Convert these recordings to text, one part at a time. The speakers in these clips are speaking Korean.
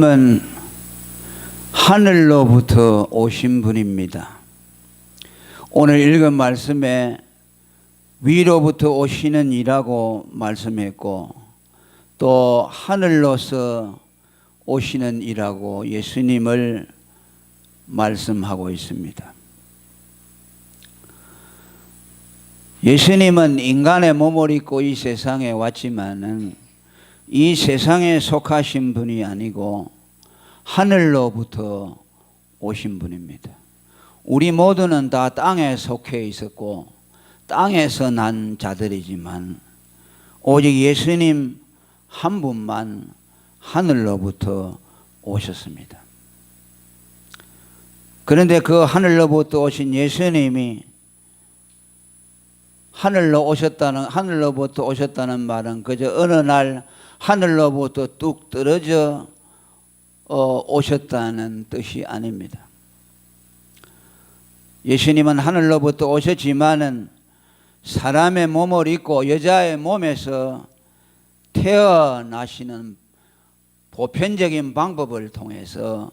은 하늘로부터 오신 분입니다. 오늘 읽은 말씀에 위로부터 오시는 이라고 말씀했고, 또 하늘로서 오시는 이라고 예수님을 말씀하고 있습니다. 예수님은 인간의 몸을 입고 이 세상에 왔지만은 이 세상에 속하신 분이 아니고 하늘로부터 오신 분입니다. 우리 모두는 다 땅에 속해 있었고 땅에서 난 자들이지만 오직 예수님 한 분만 하늘로부터 오셨습니다. 그런데 그 하늘로부터 오신 예수님이 하늘로부터 오셨다는 말은 그저 어느 날 하늘로부터 뚝 떨어져 오셨다는 뜻이 아닙니다. 예수님은 하늘로부터 오셨지만은 사람의 몸을 입고 여자의 몸에서 태어나시는 보편적인 방법을 통해서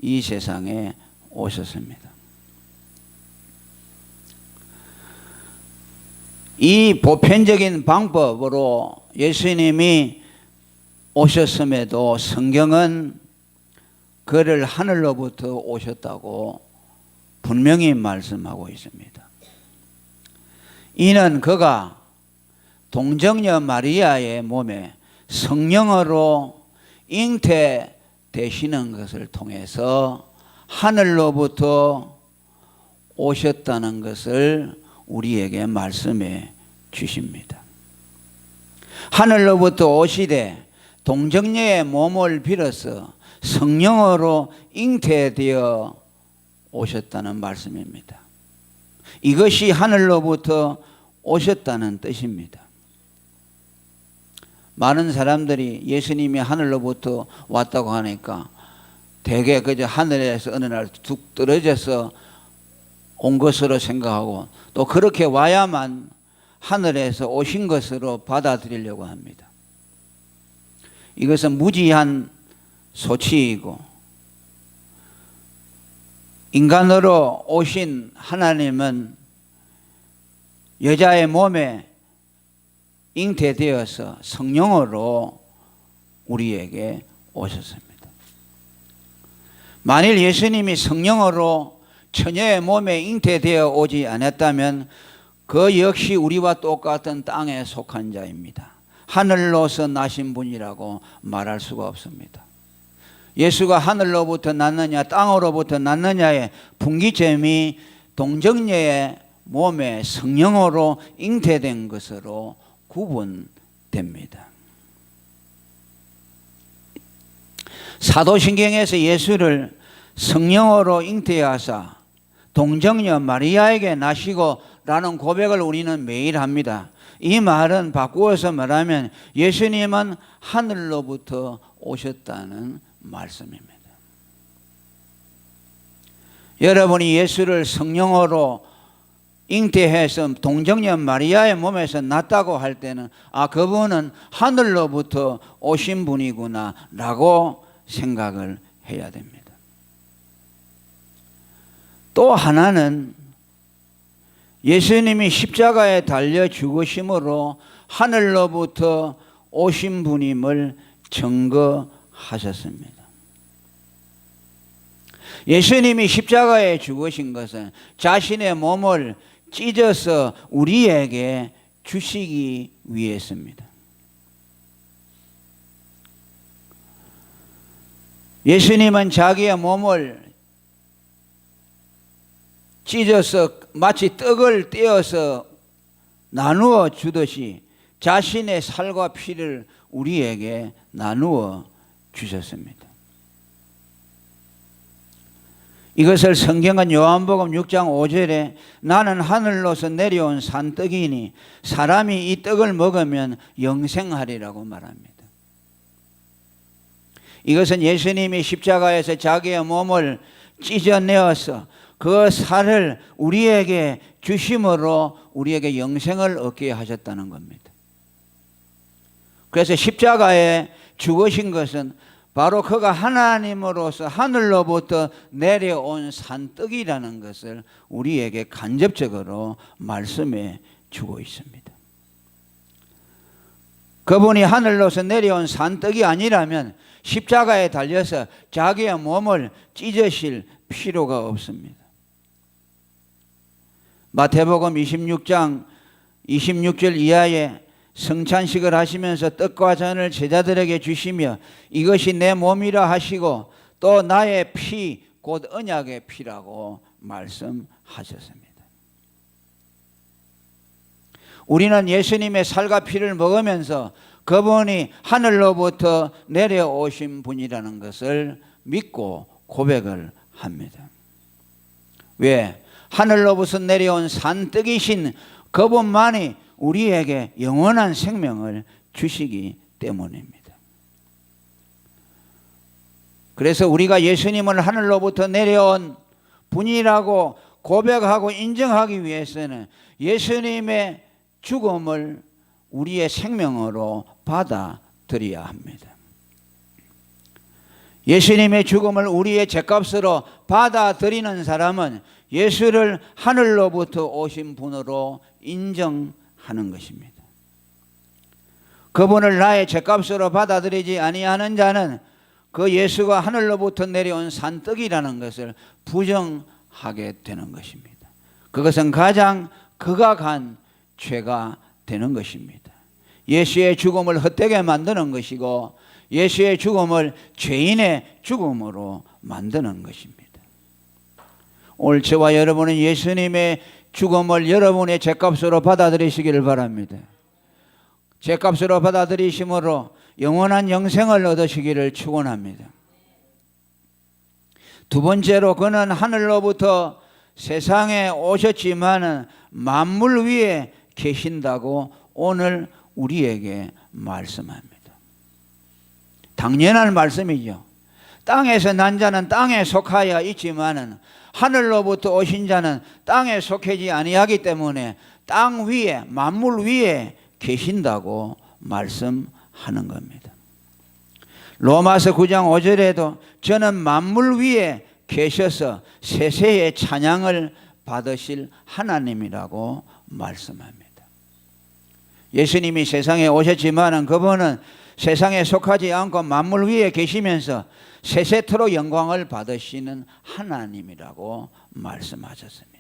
이 세상에 오셨습니다. 이 보편적인 방법으로 예수님이 오셨음에도 성경은 그를 하늘로부터 오셨다고 분명히 말씀하고 있습니다. 이는 그가 동정녀 마리아의 몸에 성령으로 잉태되시는 것을 통해서 하늘로부터 오셨다는 것을 우리에게 말씀해 주십니다. 하늘로부터 오시되 동정녀의 몸을 빌어서 성령으로 잉태되어 오셨다는 말씀입니다. 이것이 하늘로부터 오셨다는 뜻입니다. 많은 사람들이 예수님이 하늘로부터 왔다고 하니까 대개 그저 하늘에서 어느 날 툭 떨어져서 온 것으로 생각하고 또 그렇게 와야만 하늘에서 오신 것으로 받아들이려고 합니다. 이것은 무지한 소치이고 인간으로 오신 하나님은 여자의 몸에 잉태되어서 성령으로 우리에게 오셨습니다. 만일 예수님이 성령으로 처녀의 몸에 잉태되어 오지 않았다면 그 역시 우리와 똑같은 땅에 속한 자입니다. 하늘로서 나신 분이라고 말할 수가 없습니다. 예수가 하늘로부터 났느냐 땅으로부터 났느냐의 분기점이 동정녀의 몸에 성령으로 잉태된 것으로 구분됩니다. 사도신경에서 예수를 성령으로 잉태하사 동정녀 마리아에게 나시고 라는 고백을 우리는 매일 합니다. 이 말은 바꾸어서 말하면 예수님은 하늘로부터 오셨다는 말씀입니다. 여러분이 예수를 성령으로 잉태해서 동정녀 마리아의 몸에서 났다고 할 때는 그분은 하늘로부터 오신 분이구나 라고 생각을 해야 됩니다. 또 하나는 예수님이 십자가에 달려 죽으심으로 하늘로부터 오신 분임을 증거하셨습니다. 예수님이 십자가에 죽으신 것은 자신의 몸을 찢어서 우리에게 주시기 위해서입니다. 예수님은 자기의 몸을 찢어서 마치 떡을 떼어서 나누어 주듯이 자신의 살과 피를 우리에게 나누어 주셨습니다. 이것을 성경은 요한복음 6장 5절에 나는 하늘로서 내려온 산떡이니 사람이 이 떡을 먹으면 영생하리라고 말합니다. 이것은 예수님이 십자가에서 자기의 몸을 찢어내어서 그 살을 우리에게 주심으로 우리에게 영생을 얻게 하셨다는 겁니다. 그래서 십자가에 죽으신 것은 바로 그가 하나님으로서 하늘로부터 내려온 산떡이라는 것을 우리에게 간접적으로 말씀해 주고 있습니다. 그분이 하늘로서 내려온 산떡이 아니라면 십자가에 달려서 자기의 몸을 찢으실 필요가 없습니다. 마태복음 26장 26절 이하에 성찬식을 하시면서 떡과 잔을 제자들에게 주시며 이것이 내 몸이라 하시고 또 나의 피 곧 언약의 피라고 말씀하셨습니다. 우리는 예수님의 살과 피를 먹으면서 그분이 하늘로부터 내려오신 분이라는 것을 믿고 고백을 합니다. 왜? 하늘로부터 내려온 산떡이신 그분만이 우리에게 영원한 생명을 주시기 때문입니다. 그래서 우리가 예수님을 하늘로부터 내려온 분이라고 고백하고 인정하기 위해서는 예수님의 죽음을 우리의 생명으로 받아들여야 합니다. 예수님의 죽음을 우리의 죄값으로 받아들이는 사람은 예수를 하늘로부터 오신 분으로 인정하는 것입니다. 그분을 나의 죄값으로 받아들이지 아니하는 자는 그 예수가 하늘로부터 내려온 산떡이라는 것을 부정하게 되는 것입니다. 그것은 가장 극악한 죄가 되는 것입니다. 예수의 죽음을 헛되게 만드는 것이고 예수의 죽음을 죄인의 죽음으로 만드는 것입니다. 오늘 저와 여러분은 예수님의 죽음을 여러분의 죄값으로 받아들이시기를 바랍니다. 죄값으로 받아들이심으로 영원한 영생을 얻으시기를 축원합니다. 두 번째로 그는 하늘로부터 세상에 오셨지만은 만물 위에 계신다고 오늘 우리에게 말씀합니다. 당연한 말씀이죠. 땅에서 난 자는 땅에 속하여 있지만은 하늘로부터 오신 자는 땅에 속하지 아니하기 때문에 땅 위에 만물 위에 계신다고 말씀하는 겁니다. 로마서 9장 5절에도 저는 만물 위에 계셔서 세세의 찬양을 받으실 하나님이라고 말씀합니다. 예수님이 세상에 오셨지만 그분은 세상에 속하지 않고 만물 위에 계시면서 세세토록 영광을 받으시는 하나님이라고 말씀하셨습니다.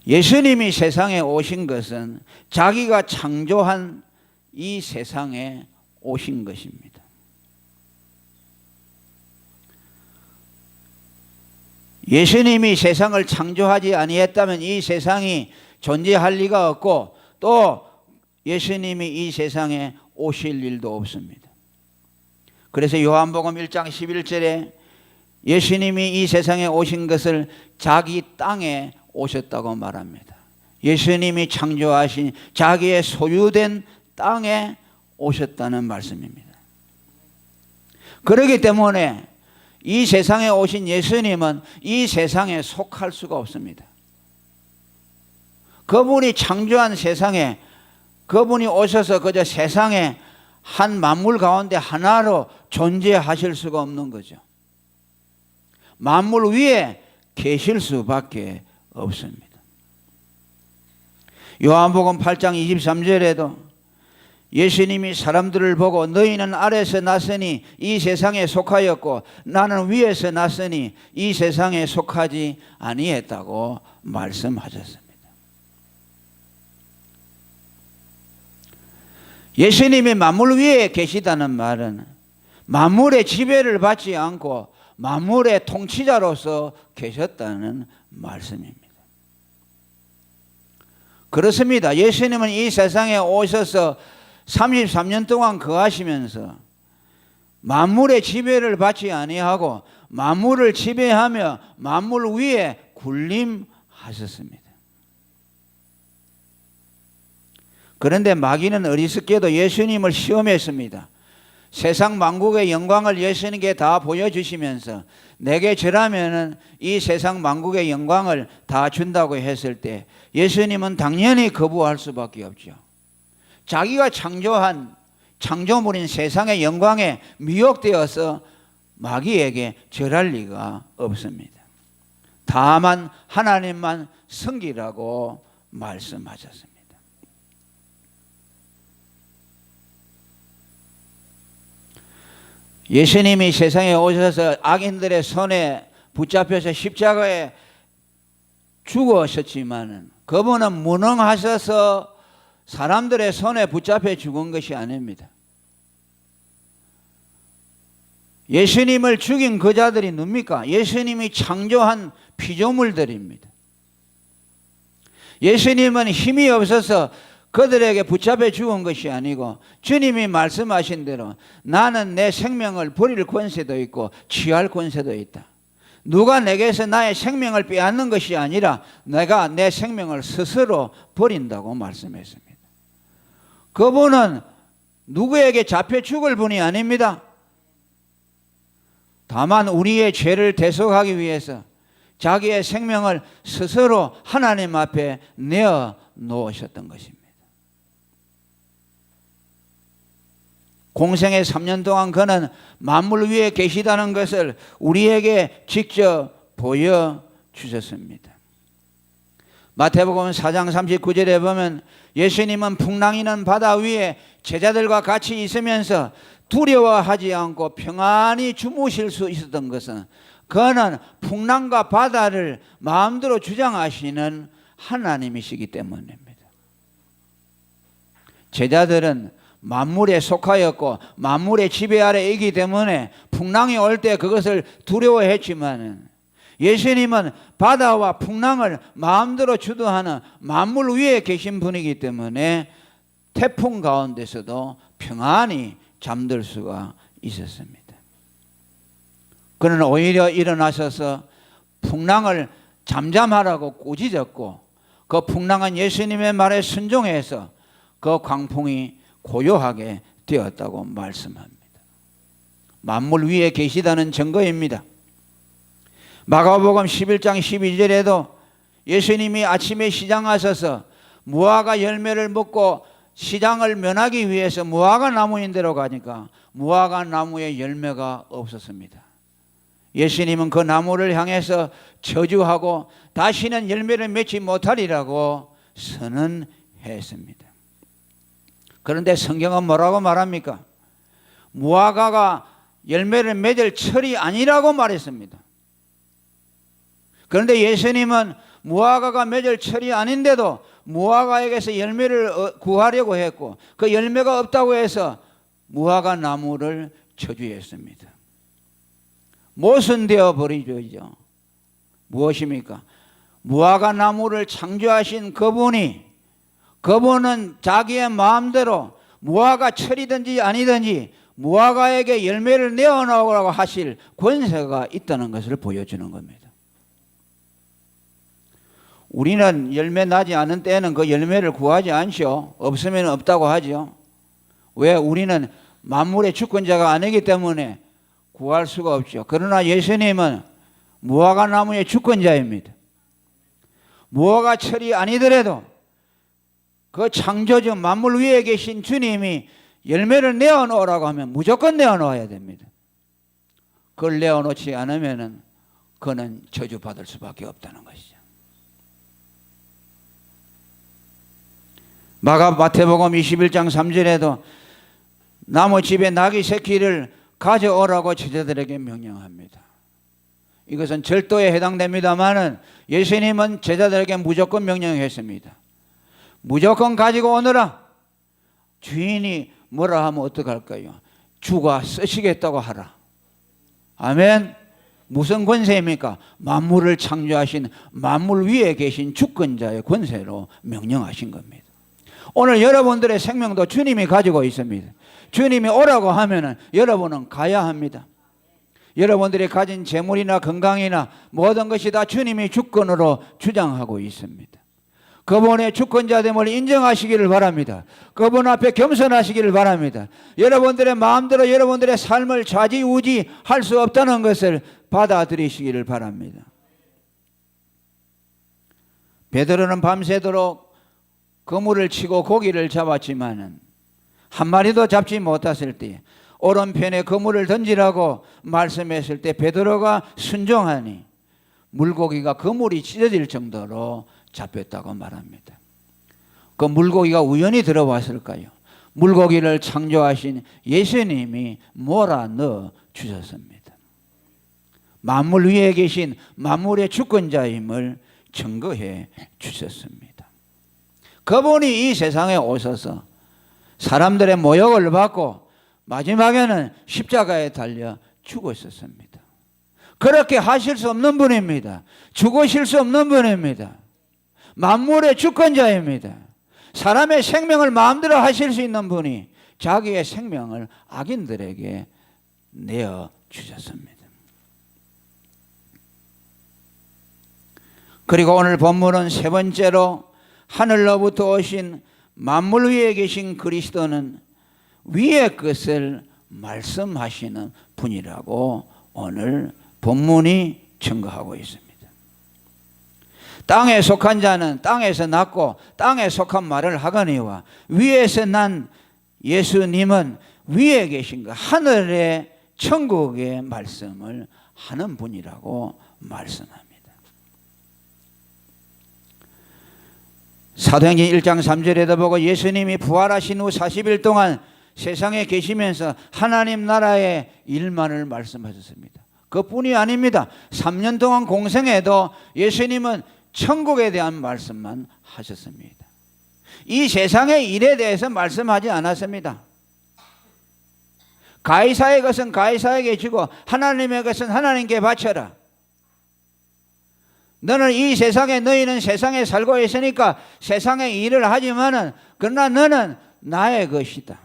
예수님이 세상에 오신 것은 자기가 창조한 이 세상에 오신 것입니다. 예수님이 세상을 창조하지 아니했다면 이 세상이 존재할 리가 없고 또 예수님이 이 세상에 오실 일도 없습니다. 그래서 요한복음 1장 11절에 예수님이 이 세상에 오신 것을 자기 땅에 오셨다고 말합니다. 예수님이 창조하신 자기의 소유된 땅에 오셨다는 말씀입니다. 그렇기 때문에 이 세상에 오신 예수님은 이 세상에 속할 수가 없습니다. 그분이 창조한 세상에 그분이 오셔서 그저 세상에 한 만물 가운데 하나로 존재하실 수가 없는 거죠. 만물 위에 계실 수밖에 없습니다. 요한복음 8장 23절에도 예수님이 사람들을 보고 너희는 아래서 났으니 이 세상에 속하였고 나는 위에서 났으니 이 세상에 속하지 아니했다고 말씀하셨습니다. 예수님이 만물 위에 계시다는 말은 만물의 지배를 받지 않고 만물의 통치자로서 계셨다는 말씀입니다. 그렇습니다. 예수님은 이 세상에 오셔서 33년 동안 거하시면서 만물의 지배를 받지 아니하고 만물을 지배하며 만물 위에 군림하셨습니다. 그런데 마귀는 어리석게도 예수님을 시험했습니다. 세상 만국의 영광을 예수님께 다 보여주시면서 내게 절하면은 이 세상 만국의 영광을 다 준다고 했을 때 예수님은 당연히 거부할 수밖에 없죠. 자기가 창조한 창조물인 세상의 영광에 미혹되어서 마귀에게 절할 리가 없습니다. 다만 하나님만 섬기라고 말씀하셨습니다. 예수님이 세상에 오셔서 악인들의 손에 붙잡혀서 십자가에 죽으셨지만 그분은 무능하셔서 사람들의 손에 붙잡혀 죽은 것이 아닙니다. 예수님을 죽인 그 자들이 누굽니까? 예수님이 창조한 피조물들입니다. 예수님은 힘이 없어서 그들에게 붙잡혀 죽은 것이 아니고 주님이 말씀하신 대로 나는 내 생명을 버릴 권세도 있고 취할 권세도 있다. 누가 내게서 나의 생명을 빼앗는 것이 아니라 내가 내 생명을 스스로 버린다고 말씀했습니다. 그분은 누구에게 잡혀 죽을 분이 아닙니다. 다만 우리의 죄를 대속하기 위해서 자기의 생명을 스스로 하나님 앞에 내어 놓으셨던 것입니다. 공생의 3년 동안 그는 만물 위에 계시다는 것을 우리에게 직접 보여주셨습니다. 마태복음 4장 39절에 보면 예수님은 풍랑이는 바다 위에 제자들과 같이 있으면서 두려워하지 않고 평안히 주무실 수 있었던 것은 그는 풍랑과 바다를 마음대로 주장하시는 하나님이시기 때문입니다. 제자들은 만물에 속하였고 만물의 지배 아래에 있기 때문에 풍랑이 올 때 그것을 두려워했지만 예수님은 바다와 풍랑을 마음대로 주도하는 만물 위에 계신 분이기 때문에 태풍 가운데서도 평안히 잠들 수가 있었습니다. 그는 오히려 일어나셔서 풍랑을 잠잠하라고 꾸짖었고 그 풍랑은 예수님의 말에 순종해서 그 광풍이 고요하게 되었다고 말씀합니다. 만물 위에 계시다는 증거입니다. 마가복음 11장 12절에도 예수님이 아침에 시장 가셔서 무화과 열매를 먹고 시장을 면하기 위해서 무화과 나무인 데로 가니까 무화과 나무에 열매가 없었습니다. 예수님은 그 나무를 향해서 저주하고 다시는 열매를 맺지 못하리라고 선언했습니다. 그런데 성경은 뭐라고 말합니까? 무화과가 열매를 맺을 철이 아니라고 말했습니다. 그런데 예수님은 무화과가 맺을 철이 아닌데도 무화과에게서 열매를 구하려고 했고 그 열매가 없다고 해서 무화과 나무를 저주했습니다. 모순되어 버리죠. 무엇입니까? 무화과 나무를 창조하신 그분은 자기의 마음대로 무화과 철이든지 아니든지 무화과에게 열매를 내어놓으라고 하실 권세가 있다는 것을 보여주는 겁니다. 우리는 열매 나지 않은 때는 그 열매를 구하지 않죠. 없으면 없다고 하죠. 왜? 우리는 만물의 주권자가 아니기 때문에 구할 수가 없죠. 그러나 예수님은 무화과 나무의 주권자입니다. 무화과 철이 아니더라도 그 창조주 만물 위에 계신 주님이 열매를 내어놓으라고 하면 무조건 내어놓아야 됩니다. 그걸 내어놓지 않으면 그는 저주받을 수밖에 없다는 것이죠. 마태복음 21장 3절에도 나무 집에 나귀 새끼를 가져오라고 제자들에게 명령합니다. 이것은 절도에 해당됩니다마는 예수님은 제자들에게 무조건 명령했습니다. 무조건 가지고 오너라. 주인이 뭐라 하면 어떡할까요? 주가 쓰시겠다고 하라. 아멘. 무슨 권세입니까? 만물을 창조하신 만물 위에 계신 주권자의 권세로 명령하신 겁니다. 오늘 여러분들의 생명도 주님이 가지고 있습니다. 주님이 오라고 하면은 여러분은 가야 합니다. 여러분들이 가진 재물이나 건강이나 모든 것이 다 주님이 주권으로 주장하고 있습니다. 그분의 주권자됨을 인정하시기를 바랍니다. 그분 앞에 겸손하시기를 바랍니다. 여러분들의 마음대로 여러분들의 삶을 좌지우지할 수 없다는 것을 받아들이시기를 바랍니다. 베드로는 밤새도록 그물을 치고 고기를 잡았지만은 한 마리도 잡지 못했을 때 오른편에 그물을 던지라고 말씀했을 때 베드로가 순종하니 물고기가 그물이 찢어질 정도로 잡혔다고 말합니다. 그 물고기가 우연히 들어왔을까요? 물고기를 창조하신 예수님이 몰아넣어 주셨습니다. 만물 위에 계신 만물의 주권자임을 증거해 주셨습니다. 그분이 이 세상에 오셔서 사람들의 모욕을 받고 마지막에는 십자가에 달려 죽으셨습니다. 그렇게 하실 수 없는 분입니다. 죽으실 수 없는 분입니다. 만물의 주권자입니다. 사람의 생명을 마음대로 하실 수 있는 분이 자기의 생명을 악인들에게 내어 주셨습니다. 그리고 오늘 본문은 세 번째로 하늘로부터 오신 만물 위에 계신 그리스도는 위의 것을 말씀하시는 분이라고 오늘 본문이 증거하고 있습니다. 땅에 속한 자는 땅에서 났고 땅에 속한 말을 하거니와 위에서 난 예수님은 위에 계신 그 하늘의 천국의 말씀을 하는 분이라고 말씀합니다. 사도행전 1장 3절에도 보고 예수님이 부활하신 후 40일 동안 세상에 계시면서 하나님 나라의 일만을 말씀하셨습니다. 그뿐이 아닙니다. 3년 동안 공생에도 예수님은 천국에 대한 말씀만 하셨습니다. 이 세상의 일에 대해서 말씀하지 않았습니다. 가이사의 것은 가이사에게 주고 하나님의 것은 하나님께 바쳐라. 너는 이 세상에 너희는 세상에 살고 있으니까 세상의 일을 하지만은 그러나 너는 나의 것이다.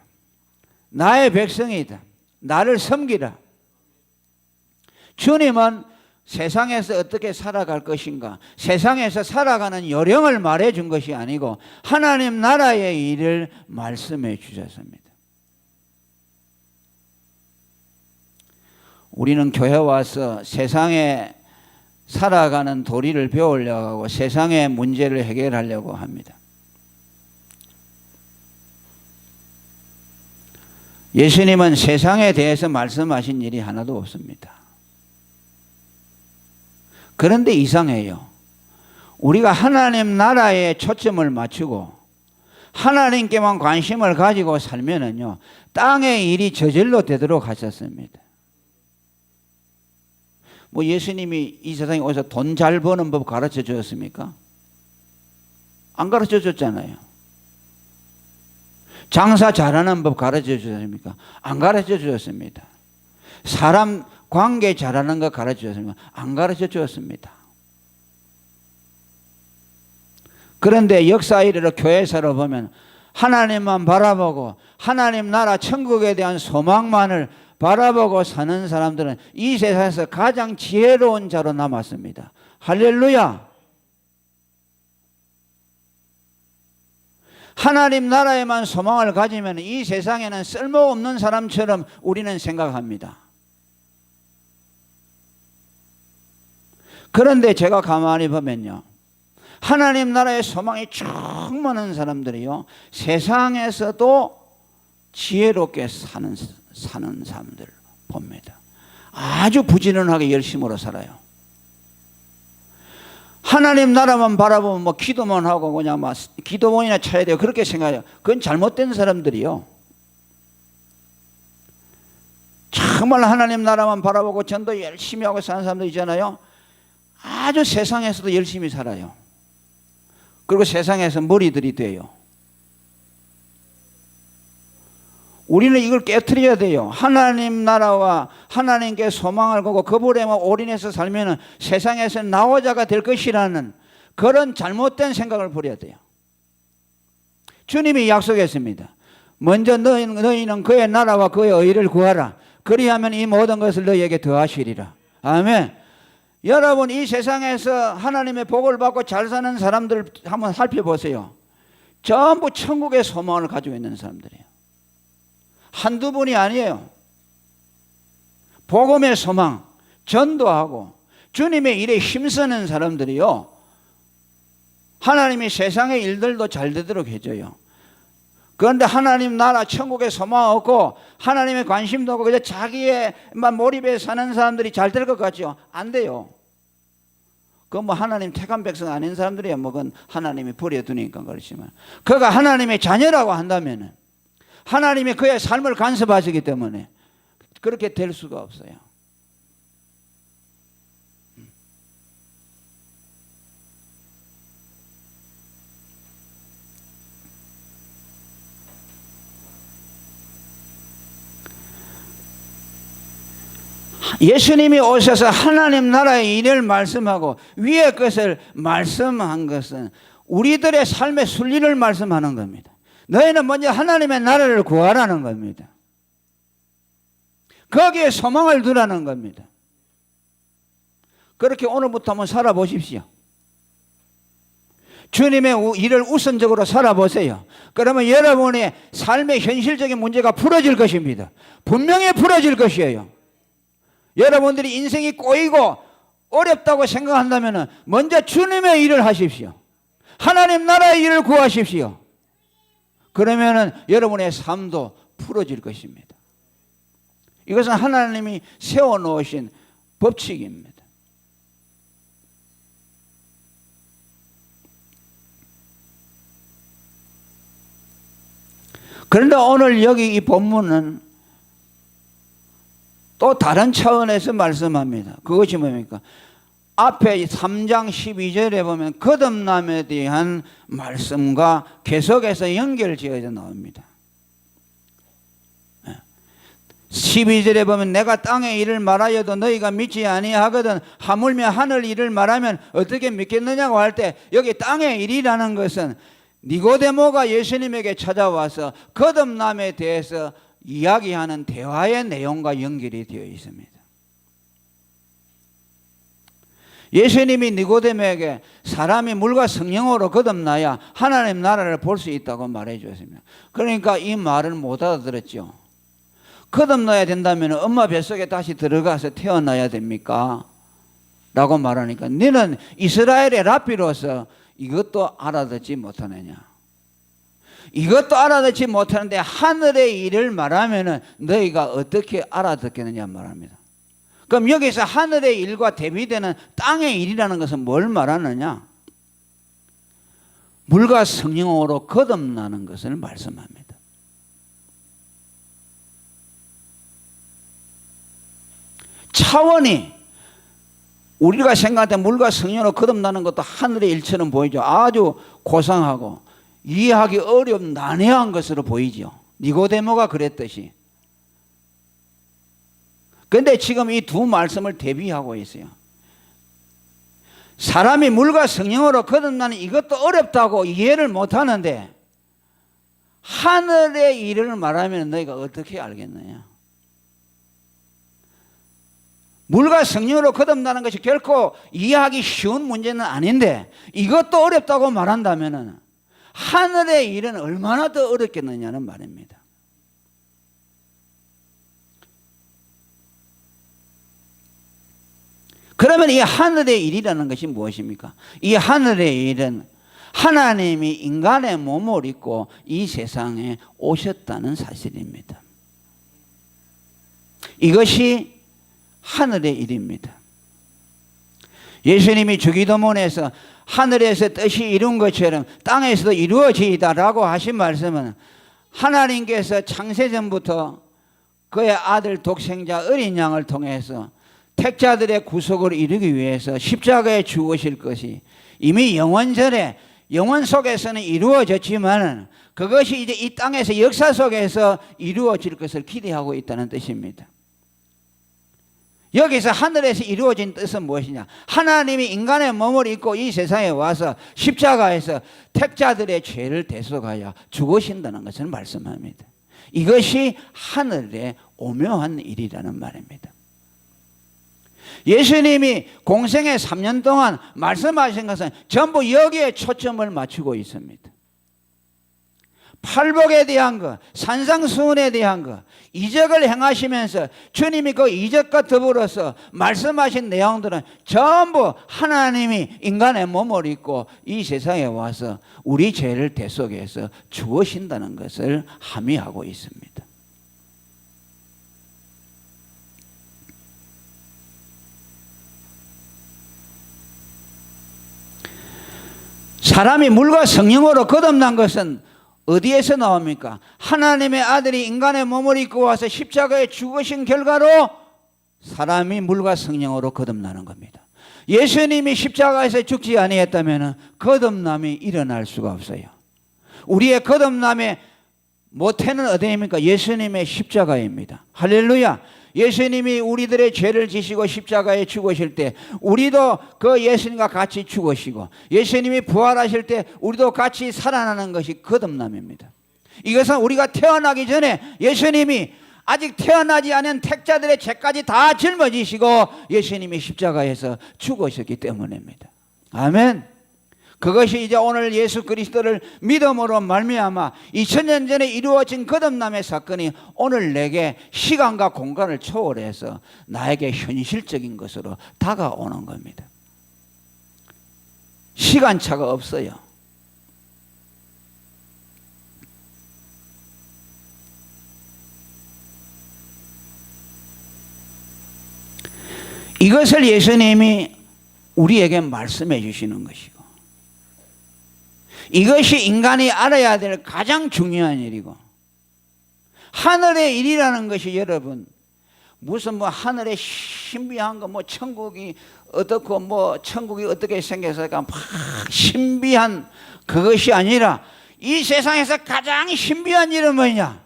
나의 백성이다. 나를 섬기라. 주님은 세상에서 어떻게 살아갈 것인가, 세상에서 살아가는 요령을 말해준 것이 아니고 하나님 나라의 일을 말씀해 주셨습니다. 우리는 교회 와서 세상에 살아가는 도리를 배우려고 하고 세상의 문제를 해결하려고 합니다. 예수님은 세상에 대해서 말씀하신 일이 하나도 없습니다. 그런데 이상해요. 우리가 하나님 나라에 초점을 맞추고 하나님께만 관심을 가지고 살면은요, 땅의 일이 저절로 되도록 하셨습니다. 뭐 예수님이 이 세상에 오셔서 돈 잘 버는 법 가르쳐 주셨습니까? 안 가르쳐 줬잖아요. 장사 잘하는 법 가르쳐 주셨습니까? 안 가르쳐 주셨습니다. 사람 관계 잘하는 거 가르쳐 주셨습니까? 안 가르쳐 주었습니다. 그런데 역사 이래로 교회사로 보면 하나님만 바라보고 하나님 나라 천국에 대한 소망만을 바라보고 사는 사람들은 이 세상에서 가장 지혜로운 자로 남았습니다. 할렐루야! 하나님 나라에만 소망을 가지면 이 세상에는 쓸모없는 사람처럼 우리는 생각합니다. 그런데 제가 가만히 보면요, 하나님 나라의 소망이 충만한 사람들이요, 세상에서도 지혜롭게 사는 사람들 봅니다. 아주 부지런하게 열심으로 살아요. 하나님 나라만 바라보면 뭐 기도만 하고 그냥 막 기도원이나 차야 돼요. 그렇게 생각해요. 그건 잘못된 사람들이요. 정말 하나님 나라만 바라보고 전도 열심히 하고 사는 사람들 있잖아요. 아주 세상에서도 열심히 살아요. 그리고 세상에서 머리들이 돼요. 우리는 이걸 깨트려야 돼요. 하나님 나라와 하나님께 소망을 걸고 그분에만 올인해서 살면 세상에서 나오자가 될 것이라는 그런 잘못된 생각을 버려야 돼요. 주님이 약속했습니다. 먼저 너희는 그의 나라와 그의 의를 구하라. 그리하면 이 모든 것을 너희에게 더하시리라. 아멘. 여러분, 이 세상에서 하나님의 복을 받고 잘 사는 사람들 한번 살펴보세요. 전부 천국의 소망을 가지고 있는 사람들이에요. 한두 분이 아니에요. 복음의 소망, 전도하고 주님의 일에 힘쓰는 사람들이요, 하나님이 세상의 일들도 잘 되도록 해줘요. 그런데 하나님 나라 천국에 소망 없고 하나님의 관심도 없고 그저 자기에만 몰입해 사는 사람들이 잘 될 것 같죠? 안 돼요. 그건 뭐 하나님 택한 백성 아닌 사람들이야 뭐 그건 하나님이 버려두니까 그렇지만 그가 하나님의 자녀라고 한다면 하나님이 그의 삶을 간섭하시기 때문에 그렇게 될 수가 없어요. 예수님이 오셔서 하나님 나라의 일을 말씀하고 위의 것을 말씀한 것은 우리들의 삶의 순리를 말씀하는 겁니다. 너희는 먼저 하나님의 나라를 구하라는 겁니다. 거기에 소망을 두라는 겁니다. 그렇게 오늘부터 한번 살아보십시오. 주님의 일을 우선적으로 살아보세요. 그러면 여러분의 삶의 현실적인 문제가 풀어질 것입니다. 분명히 풀어질 것이에요. 여러분들이 인생이 꼬이고 어렵다고 생각한다면 먼저 주님의 일을 하십시오. 하나님 나라의 일을 구하십시오. 그러면 여러분의 삶도 풀어질 것입니다. 이것은 하나님이 세워놓으신 법칙입니다. 그런데 오늘 여기 이 본문은 또 다른 차원에서 말씀합니다. 그것이 뭡니까? 앞에 3장 12절에 보면 거듭남에 대한 말씀과 계속해서 연결지어져 나옵니다. 12절에 보면 내가 땅의 일을 말하여도 너희가 믿지 아니하거든 하물며 하늘 일을 말하면 어떻게 믿겠느냐고 할 때 여기 땅의 일이라는 것은 니고데모가 예수님에게 찾아와서 거듭남에 대해서 이야기하는 대화의 내용과 연결이 되어 있습니다. 예수님이 니고데모에게 사람이 물과 성령으로 거듭나야 하나님 나라를 볼 수 있다고 말해 주었습니다. 그러니까 이 말을 못 알아들었죠. 거듭나야 된다면 엄마 뱃속에 다시 들어가서 태어나야 됩니까? 라고 말하니까 너는 이스라엘의 랍비로서 이것도 알아듣지 못하느냐? 이것도 알아듣지 못하는데 하늘의 일을 말하면 너희가 어떻게 알아듣겠느냐 말합니다. 그럼 여기서 하늘의 일과 대비되는 땅의 일이라는 것은 뭘 말하느냐? 물과 성령으로 거듭나는 것을 말씀합니다. 차원이 우리가 생각할 때 물과 성령으로 거듭나는 것도 하늘의 일처럼 보이죠. 아주 고상하고 이해하기 어려운 난해한 것으로 보이죠. 니고데모가 그랬듯이. 그런데 지금 이 두 말씀을 대비하고 있어요. 사람이 물과 성령으로 거듭나는 이것도 어렵다고 이해를 못하는데 하늘의 일을 말하면 너희가 어떻게 알겠느냐? 물과 성령으로 거듭나는 것이 결코 이해하기 쉬운 문제는 아닌데 이것도 어렵다고 말한다면 하늘의 일은 얼마나 더 어렵겠느냐는 말입니다. 그러면 이 하늘의 일이라는 것이 무엇입니까? 이 하늘의 일은 하나님이 인간의 몸을 입고 이 세상에 오셨다는 사실입니다. 이것이 하늘의 일입니다. 예수님이 주기도문에서 하늘에서 뜻이 이룬 것처럼 땅에서도 이루어지이다라고 하신 말씀은 하나님께서 창세전부터 그의 아들 독생자 어린 양을 통해서 택자들의 구속을 이루기 위해서 십자가에 죽으실 것이 이미 영원전에 영원 속에서는 이루어졌지만 그것이 이제 이 땅에서 역사 속에서 이루어질 것을 기대하고 있다는 뜻입니다. 여기서 하늘에서 이루어진 뜻은 무엇이냐? 하나님이 인간의 몸을 입고 이 세상에 와서 십자가에서 택자들의 죄를 대속하여 죽으신다는 것을 말씀합니다. 이것이 하늘의 오묘한 일이라는 말입니다. 예수님이 공생의 3년 동안 말씀하신 것은 전부 여기에 초점을 맞추고 있습니다. 팔복에 대한 것, 산상수훈에 대한 것, 이적을 행하시면서 주님이 그 이적과 더불어서 말씀하신 내용들은 전부 하나님이 인간의 몸을 입고 이 세상에 와서 우리 죄를 대속해서 죽으신다는 것을 함의하고 있습니다. 사람이 물과 성령으로 거듭난 것은 어디에서 나옵니까? 하나님의 아들이 인간의 몸을 입고 와서 십자가에 죽으신 결과로 사람이 물과 성령으로 거듭나는 겁니다. 예수님이 십자가에서 죽지 아니했다면 거듭남이 일어날 수가 없어요. 우리의 거듭남의 모태는 어디입니까? 예수님의 십자가입니다. 할렐루야. 예수님이 우리들의 죄를 지시고 십자가에 죽으실 때 우리도 그 예수님과 같이 죽으시고 예수님이 부활하실 때 우리도 같이 살아나는 것이 거듭남입니다. 이것은 우리가 태어나기 전에 예수님이 아직 태어나지 않은 택자들의 죄까지 다 짊어지시고 예수님이 십자가에서 죽으셨기 때문입니다. 아멘. 그것이 이제 오늘 예수 그리스도를 믿음으로 말미암아 2000년 전에 이루어진 거듭남의 사건이 오늘 내게 시간과 공간을 초월해서 나에게 현실적인 것으로 다가오는 겁니다. 시간차가 없어요. 이것을 예수님이 우리에게 말씀해 주시는 것이고 이것이 인간이 알아야 될 가장 중요한 일이고 하늘의 일이라는 것이 여러분 무슨 뭐 하늘에 신비한 거 뭐 천국이 어떻고 뭐 천국이 어떻게 생겨서가 막 신비한 그것이 아니라 이 세상에서 가장 신비한 일은 뭐냐?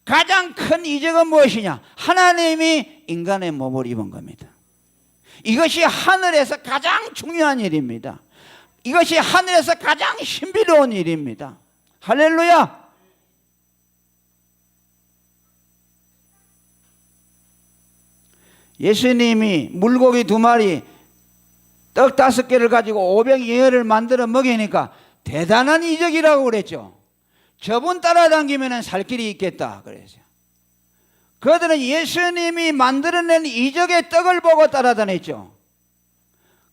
가장 큰 이적은 무엇이냐? 하나님이 인간의 몸을 입은 겁니다. 이것이 하늘에서 가장 중요한 일입니다. 이것이 하늘에서 가장 신비로운 일입니다. 할렐루야. 예수님이 물고기 2마리 떡 5개를 가지고 500여를 만들어 먹이니까 대단한 이적이라고 그랬죠. 저분 따라다니면 살 길이 있겠다 그랬죠. 그들은 예수님이 만들어낸 이적의 떡을 보고 따라다녔죠.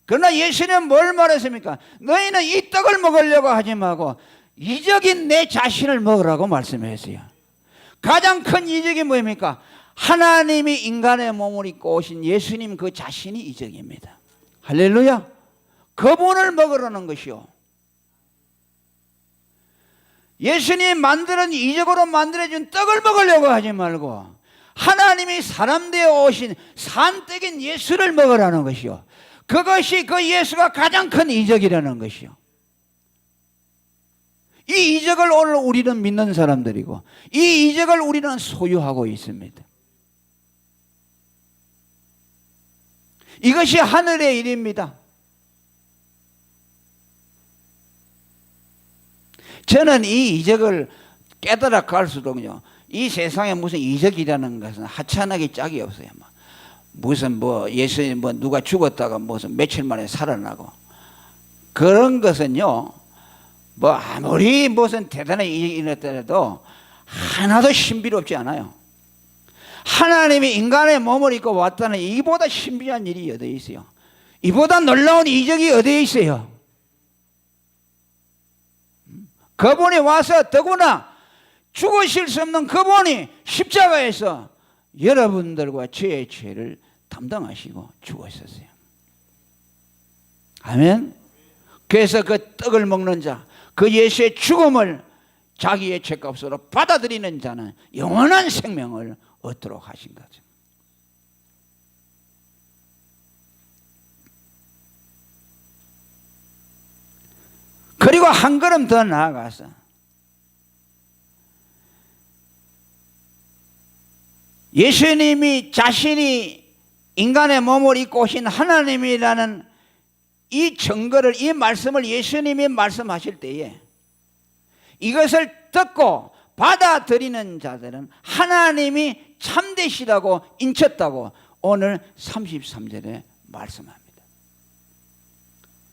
그러나 예수님은 뭘 말했습니까? 너희는 이 떡을 먹으려고 하지 말고 이적인 내 자신을 먹으라고 말씀했어요. 가장 큰 이적이 뭐입니까? 하나님이 인간의 몸을 입고 오신 예수님 그 자신이 이적입니다. 할렐루야. 그분을 먹으라는 것이요. 예수님이 만드는 이적으로 만들어준 떡을 먹으려고 하지 말고 하나님이 사람 되어 오신 산떡인 예수를 먹으라는 것이요. 그것이 그 예수가 가장 큰 이적이라는 것이요. 이 이적을 오늘 우리는 믿는 사람들이고 이 이적을 우리는 소유하고 있습니다. 이것이 하늘의 일입니다. 저는 이 이적을 깨달아 갈수록요, 이 세상에 무슨 이적이라는 것은 하찮하기 짝이 없어요. 무슨 뭐 예수님 뭐 누가 죽었다가 무슨 며칠 만에 살아나고 그런 것은요, 뭐 아무리 무슨 대단한 이적이 일어났더라도 하나도 신비롭지 않아요. 하나님이 인간의 몸을 입고 왔다는 이보다 신비한 일이 어디에 있어요? 이보다 놀라운 이적이 어디에 있어요? 그분이 와서 더구나 죽으실 수 없는 그분이 십자가에서 여러분들과 저의 죄를 담당하시고 죽으셨어요. 아멘. 그래서 그 떡을 먹는 자, 그 예수의 죽음을 자기의 죄값으로 받아들이는 자는 영원한 생명을 얻도록 하신 거죠. 그리고 한 걸음 더 나아가서 예수님이 자신이 인간의 몸을 입고 오신 하나님이라는 이 증거를, 이 말씀을 예수님이 말씀하실 때에 이것을 듣고 받아들이는 자들은 하나님이 참되시다고 인쳤다고 오늘 33절에 말씀합니다.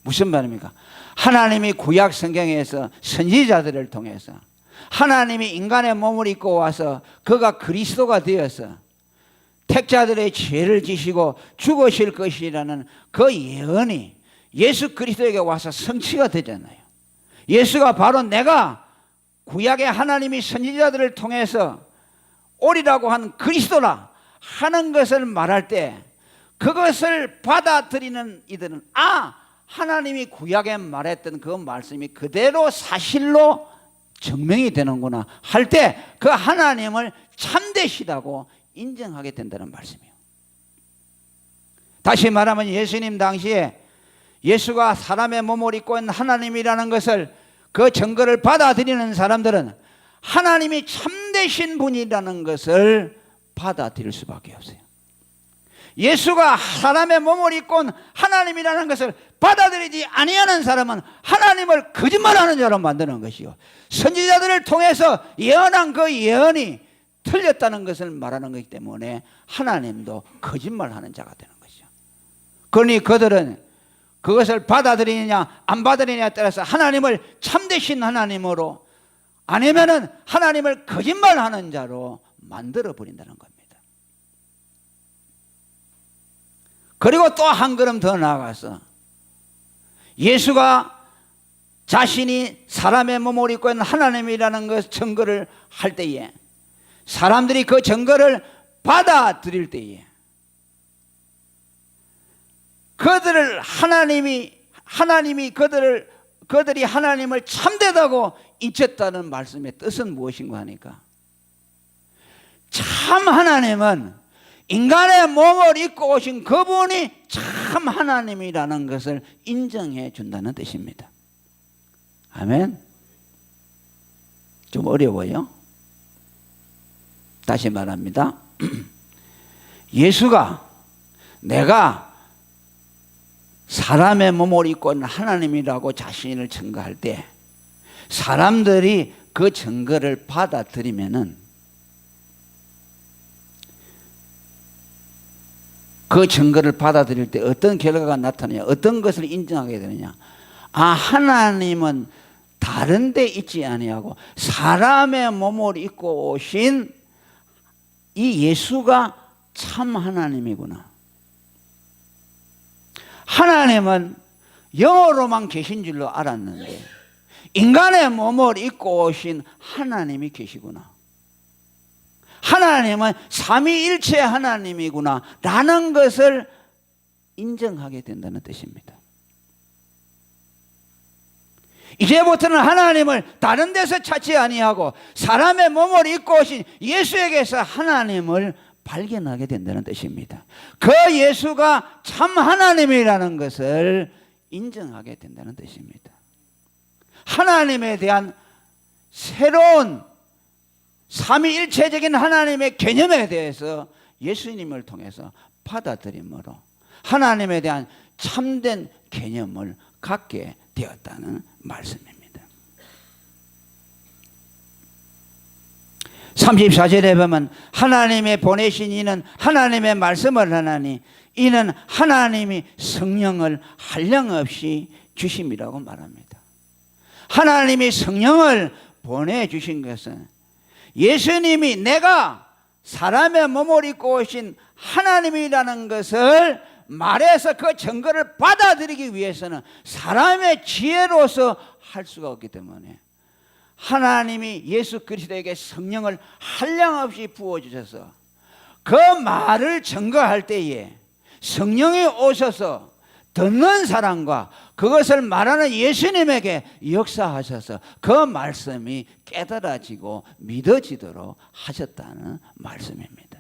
무슨 말입니까? 하나님이 구약 성경에서 선지자들을 통해서 하나님이 인간의 몸을 입고 와서 그가 그리스도가 되어서 택자들의 죄를 지시고 죽으실 것이라는 그 예언이 예수 그리스도에게 와서 성취가 되잖아요. 예수가 바로 내가 구약의 하나님이 선지자들을 통해서 오리라고 한 그리스도라 하는 것을 말할 때 그것을 받아들이는 이들은 하나님이 구약에 말했던 그 말씀이 그대로 사실로 증명이 되는구나 할 때 그 하나님을 참되시다고 인정하게 된다는 말씀이에요. 다시 말하면 예수님 당시에 예수가 사람의 몸을 입고 있는 하나님이라는 것을 그 증거를 받아들이는 사람들은 하나님이 참되신 분이라는 것을 받아들일 수밖에 없어요. 예수가 사람의 몸을 입고 온 하나님이라는 것을 받아들이지 아니하는 사람은 하나님을 거짓말하는 자로 만드는 것이요, 선지자들을 통해서 예언한 그 예언이 틀렸다는 것을 말하는 것이기 때문에 하나님도 거짓말하는 자가 되는 것이죠. 그러니 그들은 그것을 받아들이느냐 안 받아들이느냐에 따라서 하나님을 참되신 하나님으로 아니면은 하나님을 거짓말하는 자로 만들어 버린다는 겁니다. 그리고 또 한 걸음 더 나아가서 예수가 자신이 사람의 몸을 입고 있는 하나님이라는 것 증거를 할 때에 사람들이 그 증거를 받아들일 때에 그들을 하나님이 그들이 하나님을 참되다고 인쳤다는 말씀의 뜻은 무엇인가 하니까 참 하나님은 인간의 몸을 입고 오신 그분이 참 하나님이라는 것을 인정해 준다는 뜻입니다. 아멘. 좀 어려워요. 다시 말합니다. 예수가 내가 사람의 몸을 입고 있는 하나님이라고 자신을 증거할 때 사람들이 그 증거를 받아들이면은 그 증거를 받아들일 때 어떤 결과가 나타나냐, 어떤 것을 인정하게 되느냐. 하나님은 다른 데 있지 아니하고 사람의 몸을 입고 오신 이 예수가 참 하나님이구나. 하나님은 영어로만 계신 줄로 알았는데 인간의 몸을 입고 오신 하나님이 계시구나. 하나님은 삼위일체 하나님이구나 라는 것을 인정하게 된다는 뜻입니다. 이제부터는 하나님을 다른 데서 찾지 아니하고 사람의 몸을 입고 오신 예수에게서 하나님을 발견하게 된다는 뜻입니다. 그 예수가 참 하나님이라는 것을 인정하게 된다는 뜻입니다. 하나님에 대한 새로운 삼위일체적인 하나님의 개념에 대해서 예수님을 통해서 받아들임으로 하나님에 대한 참된 개념을 갖게 되었다는 말씀입니다. 34절에 보면 하나님의 보내신 이는 하나님의 말씀을 하나니 이는 하나님이 성령을 한량없이 주심이라고 말합니다. 하나님이 성령을 보내주신 것은 예수님이 내가 사람의 몸을 입고 오신 하나님이라는 것을 말해서 그 증거를 받아들이기 위해서는 사람의 지혜로서 할 수가 없기 때문에 하나님이 예수 그리스도에게 성령을 한량없이 부어주셔서 그 말을 증거할 때에 성령이 오셔서 듣는 사람과 그것을 말하는 예수님에게 역사하셔서 그 말씀이 깨달아지고 믿어지도록 하셨다는 말씀입니다.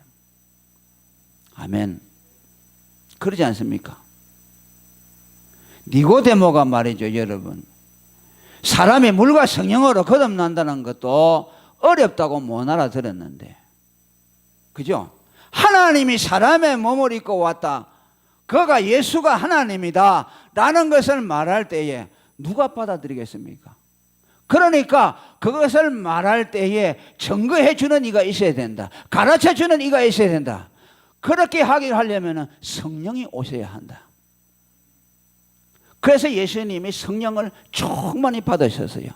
아멘. 그러지 않습니까? 니고데모가 말이죠, 여러분. 사람이 물과 성령으로 거듭난다는 것도 어렵다고 못 알아들었는데, 그죠? 하나님이 사람의 몸을 입고 왔다, 그가 예수가 하나님이다 라는 것을 말할 때에 누가 받아들이겠습니까? 그러니까 그것을 말할 때에 증거해 주는 이가 있어야 된다, 가르쳐 주는 이가 있어야 된다. 그렇게 하려면 성령이 오셔야 한다. 그래서 예수님이 성령을 충만히 받으셨어요.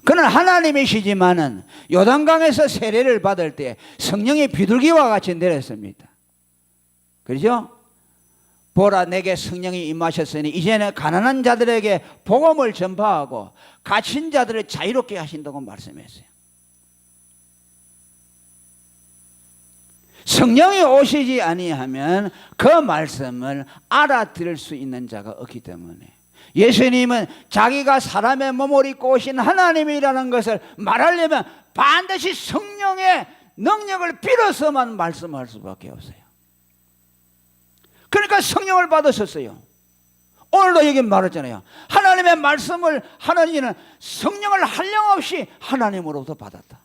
그는 하나님이시지만은 요단강에서 세례를 받을 때 성령이 비둘기와 같이 내렸습니다. 그렇죠? 보라, 내게 성령이 임하셨으니 이제는 가난한 자들에게 복음을 전파하고 갇힌 자들을 자유롭게 하신다고 말씀했어요. 성령이 오시지 아니하면 그 말씀을 알아들을 수 있는 자가 없기 때문에 예수님은 자기가 사람의 몸을 입고 오신 하나님이라는 것을 말하려면 반드시 성령의 능력을 빌어서만 말씀할 수밖에 없어요. 그러니까 성령을 받으셨어요. 오늘도 여기 말했잖아요. 하나님의 말씀을 하는 이는 성령을 한량없이 하나님으로부터 받았다.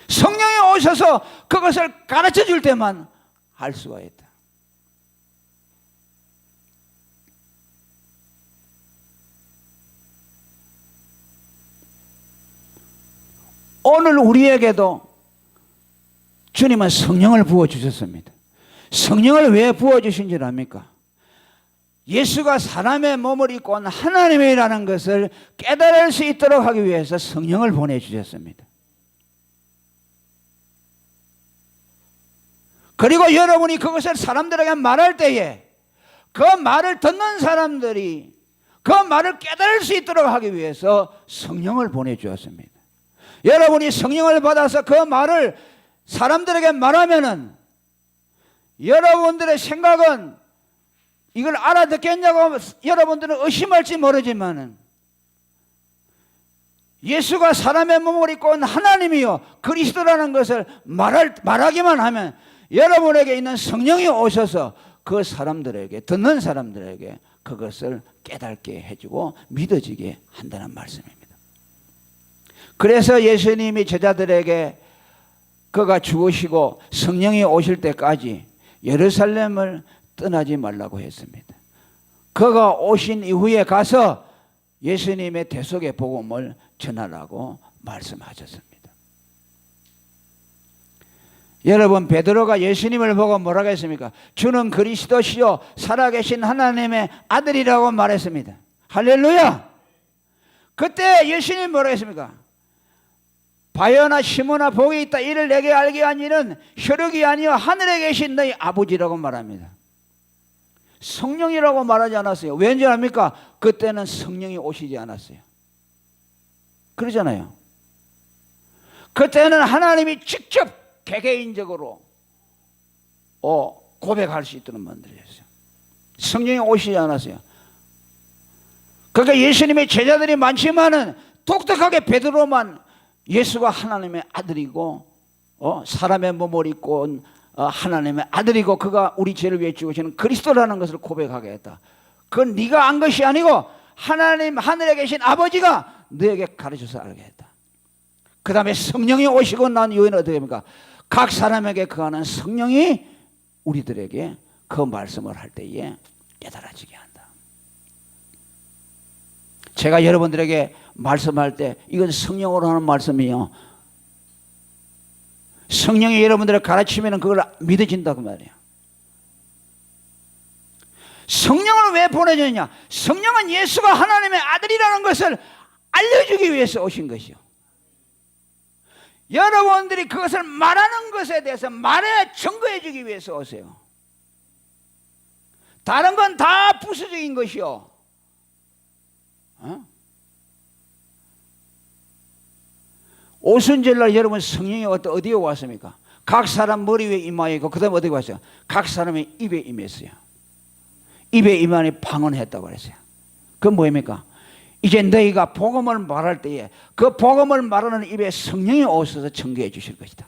성령이 오셔서 그것을 가르쳐 줄 때만 할 수가 있다. 오늘 우리에게도 주님은 성령을 부어주셨습니다. 성령을 왜 부어주신 줄 압니까? 예수가 사람의 몸을 입고 온 하나님이라는 것을 깨달을 수 있도록 하기 위해서 성령을 보내주셨습니다. 그리고 여러분이 그것을 사람들에게 말할 때에 그 말을 듣는 사람들이 그 말을 깨달을 수 있도록 하기 위해서 성령을 보내주었습니다. 여러분이 성령을 받아서 그 말을 사람들에게 말하면은 여러분들의 생각은 이걸 알아듣겠냐고 여러분들은 의심할지 모르지만은 예수가 사람의 몸을 입고 온 하나님이요 그리스도라는 것을 말하기만 하면 여러분에게 있는 성령이 오셔서 그 사람들에게 듣는 사람들에게 그것을 깨닫게 해주고 믿어지게 한다는 말씀입니다. 그래서 예수님이 제자들에게 그가 죽으시고 성령이 오실 때까지 예루살렘을 떠나지 말라고 했습니다. 그가 오신 이후에 가서 예수님의 대속의 복음을 전하라고 말씀하셨습니다. 여러분, 베드로가 예수님을 보고 뭐라고 했습니까? 주는 그리스도시요 살아계신 하나님의 아들이라고 말했습니다. 할렐루야! 그때 예수님 뭐라고 했습니까? 바요나 시모나 복이 있다. 이를 내게 알게 한 이는 혈육이 아니요 하늘에 계신 너희 아버지라고 말합니다. 성령이라고 말하지 않았어요. 왠지 압니까? 그때는 성령이 오시지 않았어요. 그러잖아요. 그때는 하나님이 직접 개개인적으로 고백할 수 있도록 만들어졌어요. 성령이 오시지 않았어요. 그러니까 예수님의 제자들이 많지만은 독특하게 베드로만 예수가 하나님의 아들이고 사람의 몸을 입고 온 하나님의 아들이고 그가 우리 죄를 위해 죽으시는 그리스도라는 것을 고백하게 했다. 그건 네가 안 것이 아니고 하나님 하늘에 계신 아버지가 너에게 가르쳐서 알게 했다. 그 다음에 성령이 오시고 난 이후에는 어떻게 됩니까? 각 사람에게 거하는 성령이 우리들에게 그 말씀을 할 때에 깨달아지게 한다. 제가 여러분들에게 말씀할 때 이건 성령으로 하는 말씀이에요. 성령이 여러분들을 가르치면 그걸 믿어진다고 말이에요. 성령을 왜 보내줬냐? 성령은 예수가 하나님의 아들이라는 것을 알려주기 위해서 오신 것이요. 여러분들이 그것을 말하는 것에 대해서 말해 증거해 주기 위해서 오세요. 다른 건 다 부수적인 것이요. 오순절날 여러분 성령이 어디에 왔습니까? 각 사람 머리 위에 임하여 있고 그 다음에 어디 왔어요? 각 사람의 입에 임했어요. 입에 임하니 방언했다고 그랬어요. 그건 뭐입니까? 이제 너희가 복음을 말할 때에 그 복음을 말하는 입에 성령이 오셔서 증거해 주실 것이다.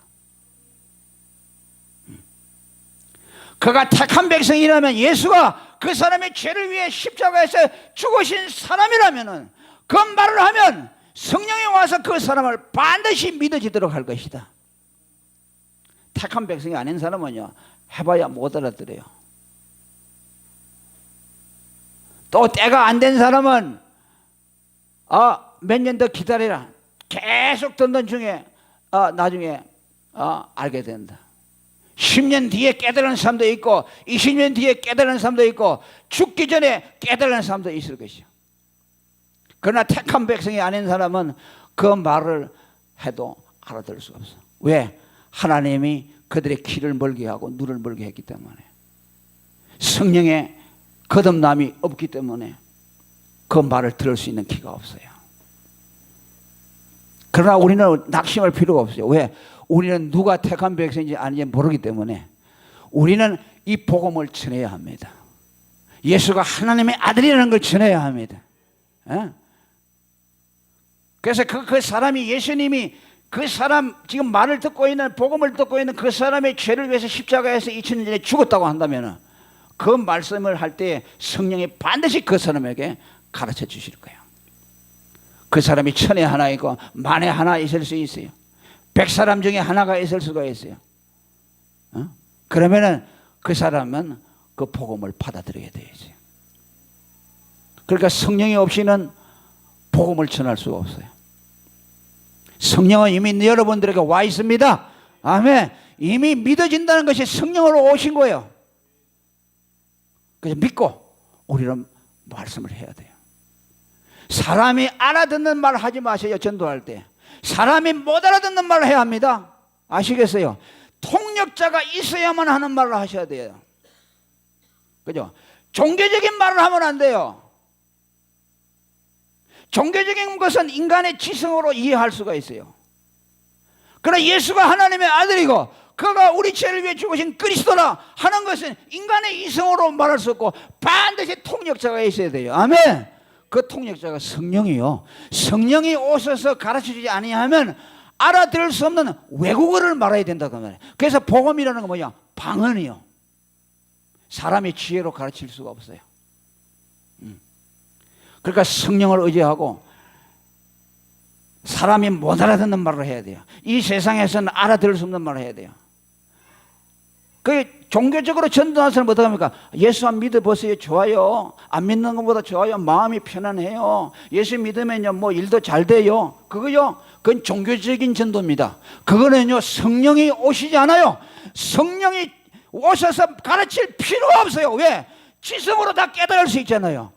그가 택한 백성이라면 예수가 그 사람의 죄를 위해 십자가에서 죽으신 사람이라면 그 말을 하면 성령이 와서 그 사람을 반드시 믿어지도록 할 것이다. 택한 백성이 아닌 사람은요 해봐야 못 알아들어요. 또 때가 안 된 사람은 몇 년 더 기다리라 계속 듣는 중에 나중에 알게 된다. 10년 뒤에 깨달은 사람도 있고 20년 뒤에 깨달은 사람도 있고 죽기 전에 깨달은 사람도 있을 것이요. 그러나 택한 백성이 아닌 사람은 그 말을 해도 알아들을 수가 없어. 왜? 하나님이 그들의 귀를 멀게 하고 눈을 멀게 했기 때문에, 성령의 거듭남이 없기 때문에 그 말을 들을 수 있는 귀가 없어요. 그러나 우리는 낙심할 필요가 없어요. 왜? 우리는 누가 택한 백성인지 아닌지 모르기 때문에 우리는 이 복음을 전해야 합니다. 예수가 하나님의 아들이라는 걸 전해야 합니다. 그래서 그 사람이, 예수님이 그 사람, 지금 말을 듣고 있는, 복음을 듣고 있는 그 사람의 죄를 위해서 십자가에서 2000년 전에 죽었다고 한다면 그 말씀을 할 때 성령이 반드시 그 사람에게 가르쳐 주실 거예요. 그 사람이 천에 하나 있고 만에 하나 있을 수 있어요. 100사람 중에 하나가 있을 수가 있어요. 그러면은 그 사람은 그 복음을 받아들여야 되죠. 그러니까 성령이 없이는 복음을 전할 수가 없어요. 성령은 이미 여러분들에게 와 있습니다. 아멘. 이미 믿어진다는 것이 성령으로 오신 거예요. 그래서 믿고 우리는 말씀을 해야 돼요. 사람이 알아듣는 말 하지 마세요. 전도할 때 사람이 못 알아듣는 말을 해야 합니다. 아시겠어요? 통역자가 있어야만 하는 말을 하셔야 돼요. 그죠? 종교적인 말을 하면 안 돼요. 종교적인 것은 인간의 지성으로 이해할 수가 있어요. 그러나 예수가 하나님의 아들이고 그가 우리 죄를 위해 죽으신 그리스도라 하는 것은 인간의 이성으로 말할 수 없고 반드시 통역자가 있어야 돼요. 아멘. 그 통역자가 성령이요. 성령이 오셔서 가르쳐주지 아니하면 알아들을 수 없는 외국어를 말해야 된다 그 말이에요. 그래서 복음이라는 건 뭐냐? 방언이요. 사람의 지혜로 가르칠 수가 없어요. 그러니까 성령을 의지하고 사람이 못 알아듣는 말을 해야 돼요. 이 세상에서는 알아들을 수 없는 말을 해야 돼요. 그 종교적으로 전도하는 사람은 어떻게 합니까? 예수 안 믿어보세요. 좋아요. 안 믿는 것보다 좋아요. 마음이 편안해요. 예수 믿으면요 뭐 일도 잘 돼요. 그거요, 그건 종교적인 전도입니다. 그거는요 성령이 오시지 않아요. 성령이 오셔서 가르칠 필요가 없어요. 왜? 지성으로 다 깨달을 수 있잖아요.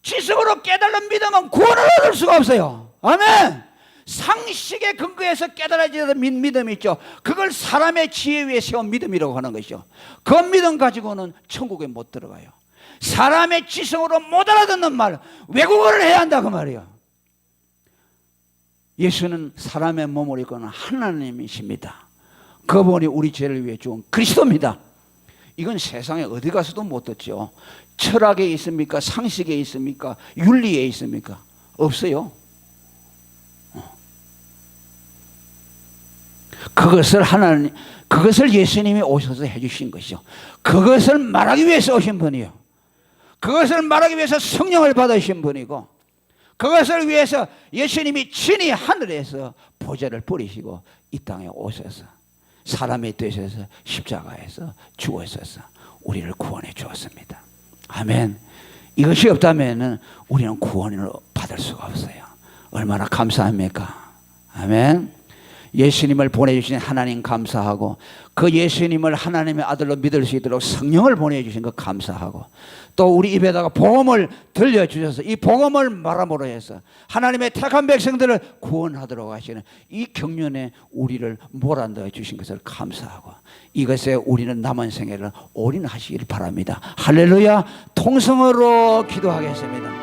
지성으로 깨달은 믿음은 구원을 얻을 수가 없어요. 아멘. 상식에 근거해서 깨달아지는 믿음이 있죠. 그걸 사람의 지혜 위에 세운 믿음이라고 하는 것이죠. 그 믿음 가지고는 천국에 못 들어가요. 사람의 지성으로 못 알아듣는 말, 외국어를 해야 한다 그 말이에요. 예수는 사람의 몸을 입고는 하나님이십니다. 그분이 우리 죄를 위해 죽은 그리스도입니다. 이건 세상에 어디 가서도 못 듣죠. 철학에 있습니까? 상식에 있습니까? 윤리에 있습니까? 없어요. 그것을 예수님이 오셔서 해주신 것이죠. 그것을 말하기 위해서 오신 분이요. 그것을 말하기 위해서 성령을 받으신 분이고, 그것을 위해서 예수님이 친히 하늘에서 보좌를 버리시고 이 땅에 오셔서 사람이 되셔서 십자가에서 죽으셔서 우리를 구원해 주었습니다. 아멘. 이것이 없다면 우리는 구원을 받을 수가 없어요. 얼마나 감사합니까? 아멘. 예수님을 보내주신 하나님 감사하고, 그 예수님을 하나님의 아들로 믿을 수 있도록 성령을 보내주신 것 감사하고, 또 우리 입에다가 복음을 들려주셔서 이 복음을 말함으로 해서 하나님의 택한 백성들을 구원하도록 하시는 이 경륜에 우리를 몰아넣어 주신 것을 감사하고, 이것에 우리는 남은 생애를 올인하시길 바랍니다. 할렐루야. 통성으로 기도하겠습니다.